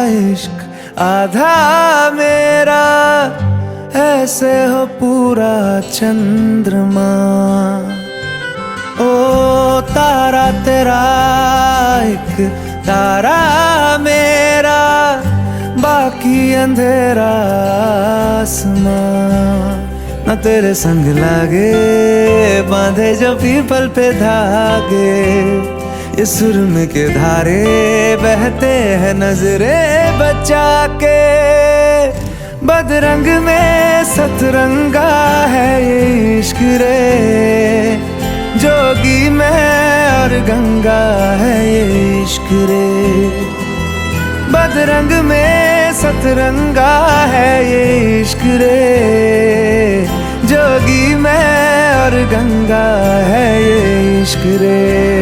इश्क आधा मेरा, ऐसे हो पूरा चंद्रमा। ओ तारा तेरा एक तारा मेरा, बाकी अंधेरा आसमां। न तेरे संग लागे बांधे जो पीपल पे धागे, इस सुरम के धारे बहते हैं नजरे बचा के। बदरंग में सतरंगा है ये इश्क रे, जोगी मैं और गंगा है ये इश्क रे। बदरंग में सतरंगा है ये इश्क रे, जोगी मैं और गंगा है ये इश्क रे।